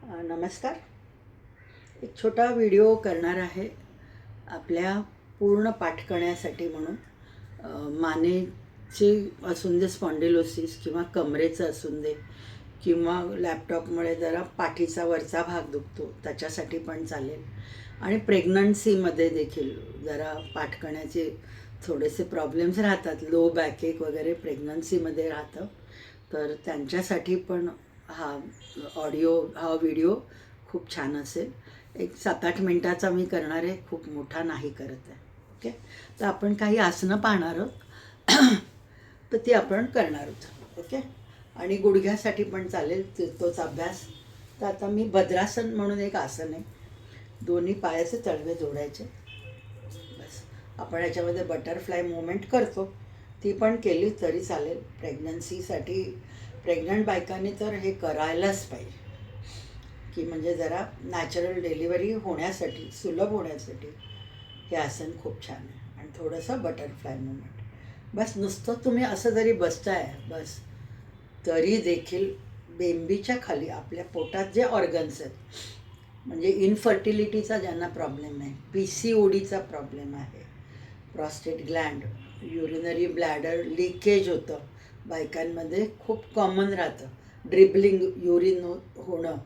नमस्कार. एक छोटा व्हिडिओ करणार आहे आपल्या पूर्ण पाठ करण्यासाठी म्हणून. मानेचे असून दे स्पॉन्डिलोसिस किंवा कमरेचं असून दे किंवा लॅपटॉपमुळे जरा पाठीचा वरचा भाग दुखतो त्याच्यासाठी पण चालेल. आणि प्रेग्नन्सीमध्ये देखील जरा पाठ करण्याचे थोडेसे प्रॉब्लेम्स राहतात, लो बॅकएक वगैरे प्रेग्नन्सीमध्ये राहतं, तर त्यांच्यासाठी पण हा हा व्हिडिओ खूप छान असेल. एक 7-8 मिनटाचा मी करणार आहे, खूप मोठा नाही करत आहे. ओके, तर आपण काही आसनं पाहणार आहोत तर ती आपण करणार आहोत. ओके, आणि गुडघ्यासाठी पण चालेल तोच अभ्यास. तर आता मी भद्रासन म्हणून एक आसन आहे, दोन्ही पायाचे तळवे जोडायचे. बस आपण याच्यामध्ये बटरफ्लाय मूवमेंट करतो, ती पण केली तरी चालेल. प्रेग्नन्सीसाठी प्रेग्नंट बायकांनी तर हे करायलाच पाहिजे, की म्हणजे जरा नॅचरल डिलिव्हरी होण्यासाठी, सुलभ होण्यासाठी हे आसन खूप छान आहे. आणि थोडंसं बटरफ्लाय मूवमेंट. बस नुसतं तुम्ही असं जरी बसताय बस, तरी देखील बेंबीच्या खाली आपल्या पोटात जे ऑर्गन्स आहेत, म्हणजे इनफर्टिलिटीचा ज्यांना प्रॉब्लेम आहे, PCODचा प्रॉब्लेम आहे, prostate Gland, urinary bladder leakage होतं बायकांमध्ये, खूप कॉमन राहतं. ड्रिबलिंग युरिन होणं,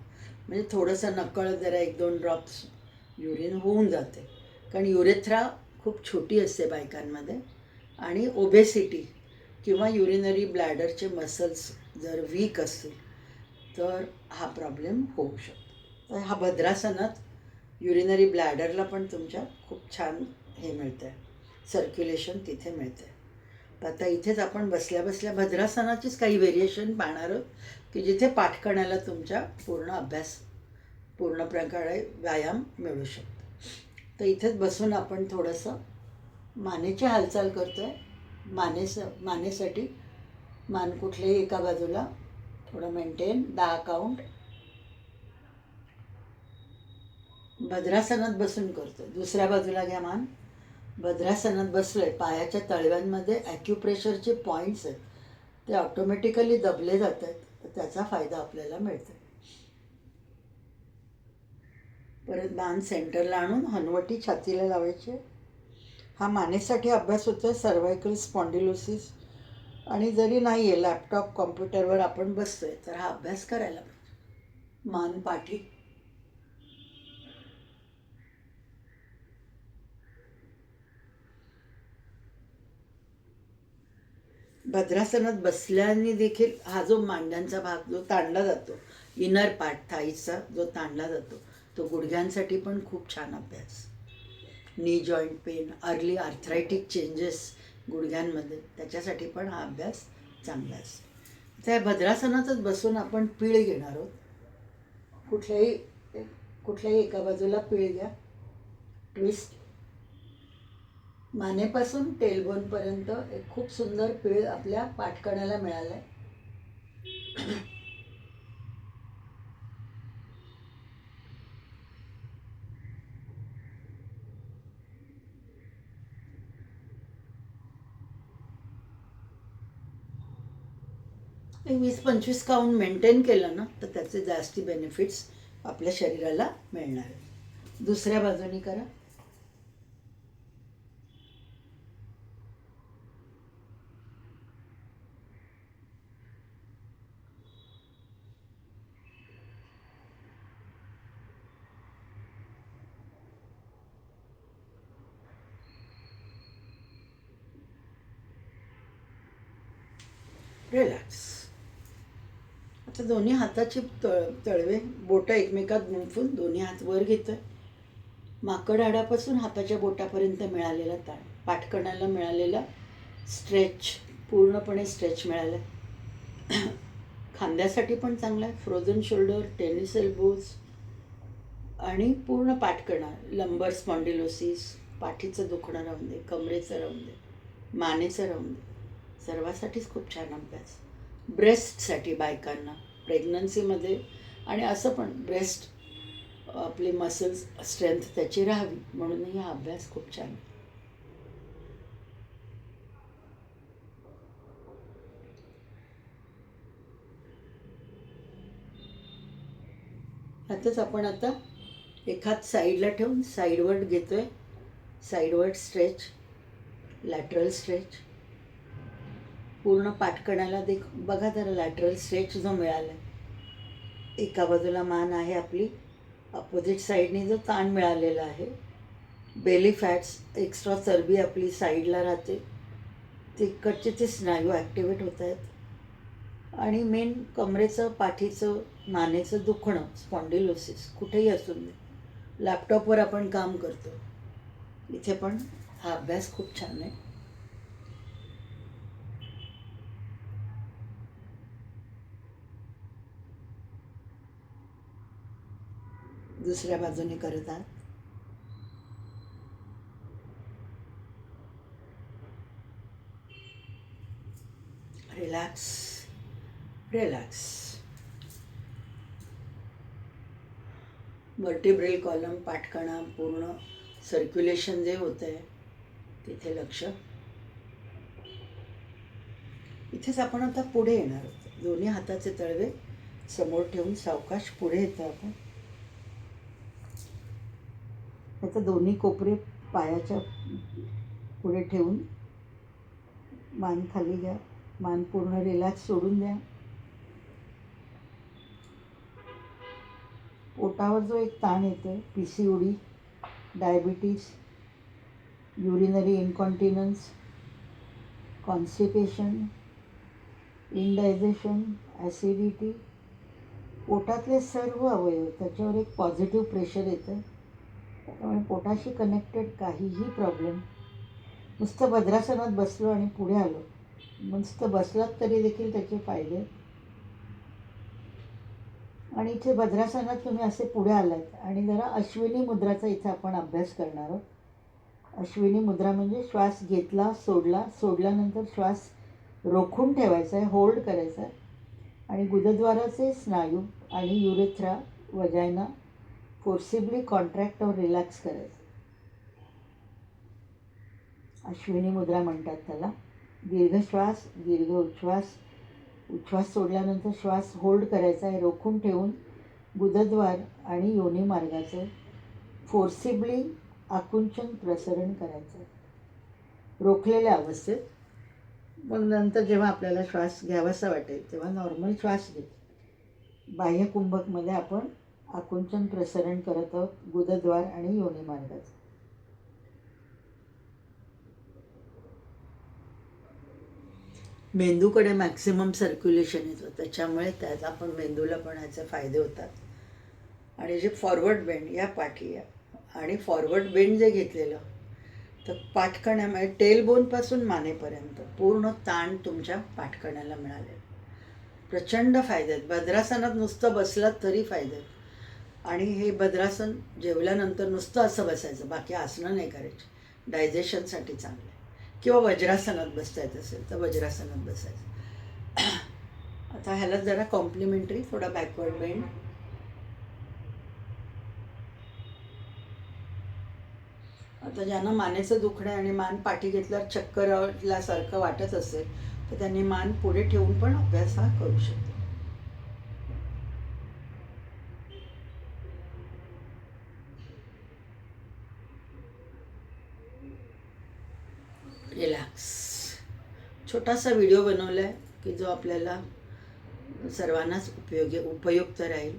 म्हणजे थोडंसं नकळत जरा 1-2 ड्रॉप्स युरिन होऊन जाते, कारण युरेथ्रा खूप छोटी असते बायकांमध्ये. आणि ओबेसिटी किंवा युरिनरी ब्लॅडरचे मसल्स जर वीक असतील तर हा प्रॉब्लेम होऊ शकतो. तर हा भद्रासनात युरिनरी ब्लॅडरला पण तुमच्या खूप छान हे मिळतं आहे, सर्क्युलेशन तिथे मिळते. तर आता इथेच आपण बसल्या बसल्या भद्रासनाचीच काही व्हेरिएशन पाहणार आहोत, की जिथे पाठ करण्याला तुमच्या पूर्ण अभ्यास, पूर्ण प्रकारे व्यायाम मिळू शकतो. तर इथेच बसून आपण थोडंसं मानेची हालचाल करतो आहे. मानेसाठी मान कुठल्याही एका बाजूला थोडं मेंटेन, 10 काउंट. भद्रासनात बसून करतो. दुसऱ्या बाजूला घ्या मान. भद्रासनात बसलोय, पायाच्या तळव्यांमध्ये ॲक्युप्रेशरचे पॉईंट्स आहेत, ते ऑटोमॅटिकली दबले जात आहेत, तर त्याचा फायदा आपल्याला मिळतो. परत मान सेंटरला आणून हनवटी छातीला लावायची. हा मानेसाठी अभ्यास होतो आहे, सर्वायकल स्पॉन्डिलोसिस. आणि जरी नाही आहे, लॅपटॉप कॉम्प्युटरवर आपण बसतोय, तर हा अभ्यास करायला पाहिजे. मान पाठी. भद्रासनात बसल्याने देखील हा जो मांड्यांचा भाग जो ताणला जातो, इनर पार्ट थाईचा जो ताणला जातो, तो गुडघ्यांसाठी पण खूप छान अभ्यास. नी जॉईंट पेन, अर्ली आर्थरायटिक चेंजेस गुडघ्यांमध्ये, त्याच्यासाठी पण हा अभ्यास चांगला असतो. त्या भद्रासनातच बसून आपण पीळ घेणार आहोत. कुठल्याही एका बाजूला पीळ घ्या. ट्विस्ट. मानेपासून टेलबोनपर्यंत एक खूप सुंदर पीळ आपल्या पाठकण्याला मिळाला आहे. एक 20-25 काउंट मेंटेन केलं ना, तर त्याचे जास्ती बेनिफिट्स आपल्या शरीराला मिळणार आहेत. दुसऱ्या बाजूनी करा. रिलॅक्स. आता दोन्ही हाताची तळवे, बोटं एकमेकात गुंफून दोन्ही हात वर घेतोय. माकड हाडापासून हाताच्या बोटापर्यंत मिळालेला ताण, पाठकणाला मिळालेला स्ट्रेच, पूर्णपणे स्ट्रेच मिळाला. खांद्यासाठी पण चांगला आहे, फ्रोझन शोल्डर, टेनिस एल्बोज, आणि पूर्ण पाठकणा, लंबर स्पॉन्डिलोसिस, पाठीचं दुखणं राहून दे, कमरेचं राहून दे, मानेचं राहून दे, सर्वासाठीच खूप छान अभ्यास. ब्रेस्टसाठी बायकांना प्रेग्नन्सीमध्ये, आणि असं पण ब्रेस्ट आपली मसल्स स्ट्रेंथ त्याची राहावी म्हणूनही हा अभ्यास खूप छान. ह्यातच आपण आता एक हात साईडला ठेवून साईडवर्ड घेतो आहे. साईडवर्ड स्ट्रेच, लॅटरल स्ट्रेच. पूर्ण पाठकणाला बघा जरा लॅटरल स्ट्रेच जो मिळाला आहे. एका बाजूला मान आहे आपली, अपोजिट साईडने जो ताण मिळालेला आहे. बेली फॅट्स, एक्स्ट्रा चरबी आपली साईडला राहते, तिकडचे ते स्नायू ॲक्टिवेट होत आहेत. आणि मेन कमरेचं, पाठीचं, मानेचं दुखणं, स्पॉन्डिलोसिस कुठेही असून दे. लॅपटॉपवर आपण काम करतो, इथे पण हा अभ्यास खूप छान आहे. दुसऱ्या बाजूने करत आहात. Relax, relax. वर्टिब्रल कॉलम, पाठकणा, पूर्ण सर्क्युलेशन जे होतं आहे तिथे लक्ष. इथेच आपण आता पुढे येणार आहोत. दोन्ही हाताचे तळवे समोर ठेवून सावकाश पुढे येतो आपण. आता दोन्ही कोपरे पायाच्या पुढे ठेवून मान खाली घ्या. मान पूर्ण रिलॅक्स सोडून द्या. पोटावर जो एक ताण येतो, PCOD, diabetes, urinary incontinence, constipation, indigestion, acidity, पोटातले सर्व अवयव त्याच्यावर एक पॉझिटिव्ह प्रेशर येतं. त्यामुळे पोटाशी कनेक्टेड काहीही प्रॉब्लेम, नुसतं भद्रासनात बसलो आणि पुढे आलो, नुसतं बसलात तरी देखील त्याचे फायदे. आणि इथे भद्रासनात तुम्ही असे पुढे आलात आणि जरा अश्विनी मुद्राचा इथे आपण अभ्यास करणार आहोत. अश्विनी मुद्रा म्हणजे श्वास घेतला, सोडला, सोडल्यानंतर श्वास रोखून ठेवायचा आहे, होल्ड करायचा आहे. आणि गुदद्वाराचे स्नायू आणि युरेथ्रा, वजायना फोर्सिबली कॉन्ट्रॅक्ट और रिलॅक्स करायचं. अश्विनी मुद्रा म्हणतात त्याला. दीर्घ श्वास, दीर्घ उच्छ्वास. उच्छ्वास सोडल्यानंतर श्वास होल्ड करायचा आहे, रोखून ठेवून गुदद्वार आणि योनी मार्गाचं फोर्सिबली आकुंचन प्रसरण करायचं आहे रोखलेल्या अवस्थेत. मग नंतर जेव्हा आपल्याला श्वास घ्यावासा वाटेल तेव्हा नॉर्मल श्वास घे. बाह्य कुंभकमध्ये आपण आकुंचन प्रसरण करत आहोत गुदद्वार आणि योनी मार्गाचं. मेंदूकडे मॅक्सिमम सर्क्युलेशन येतं, त्याच्यामुळे त्याचा पण मेंदूला पण ह्याचे फायदे होतात. आणि जे फॉरवर्ड बेंड या पाठी आणि फॉरवर्ड बेंड जे घेतलेलं तर पाठकण्यामुळे टेलबोनपासून मानेपर्यंत पूर्ण ताण तुमच्या पाठकण्याला मिळाले. प्रचंड फायदे आहेत. भद्रासनात नुसतं बसलात तरी फायदे आहेत. आणि हे भद्रासन जेवल्यानंतर नुसतं असं बसायचं, बाकी आसनं नाही करायची. डायजेशनसाठी चांगलं आहे. किंवा वज्रासनात बसता येत असेल तर वज्रासनात बसायचं. आता ह्याला जरा कॉम्प्लिमेंटरी थोडा बॅकवर्ड बेंड. आता ज्यांना मानेचं दुखणं आणि मान पाठी घेतल्यावर चक्करल्यासारखं वाटत असेल तर त्यांनी मान पुढे ठेवून पण अभ्यास हा करू शकतो. रिलॅक्स. छोटासा व्हिडिओ बनवला आहे की जो आपल्याला सर्वांनाच उपयुक्त राहील.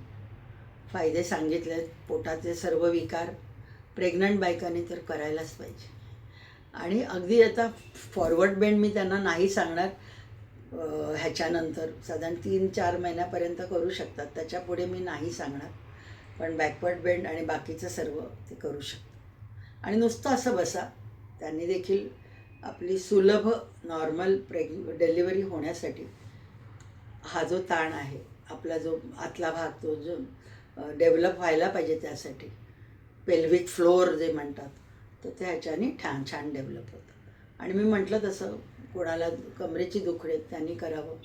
फायदे सांगितले आहेत. पोटाचे सर्व विकार प्रेग्नंट बायकांनी तर करायलाच पाहिजे. आणि अगदी आता फॉरवर्ड बेंड मी त्यांना नाही सांगणार, ह्याच्यानंतर साधारण 3-4 महिन्यापर्यंत करू शकतात, त्याच्यापुढे मी नाही सांगणार. पण बॅकवर्ड बेंड आणि बाकीचं सर्व ते करू शकतात. आणि नुसतं असं बसा, त्यांनी देखील आपली सुलभ नॉर्मल डिलिव्हरी होण्यासाठी हा जो ताण आहे आपला, जो आतला भाग तो जो डेव्हलप व्हायला पाहिजे त्यासाठी पेल्विक फ्लोअर जे म्हणतात, तर ते ह्याच्याने छान डेव्हलप होतं. आणि मी म्हटलं तसं कोणाला कमरेची दुखणे त्यांनी करावं,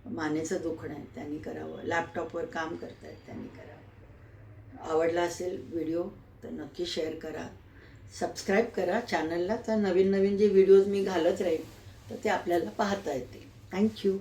मानेचं दुखणं आहे त्यांनी करावं, लॅपटॉपवर काम करतायत त्यांनी करावं. आवडला असेल व्हिडिओ तर नक्की शेअर करा, सबस्क्राईब करा चॅनलला. तर नवीन जे व्हिडिओज मी घालत राहील तर ते आपल्याला पाहता येतील. थँक्यू.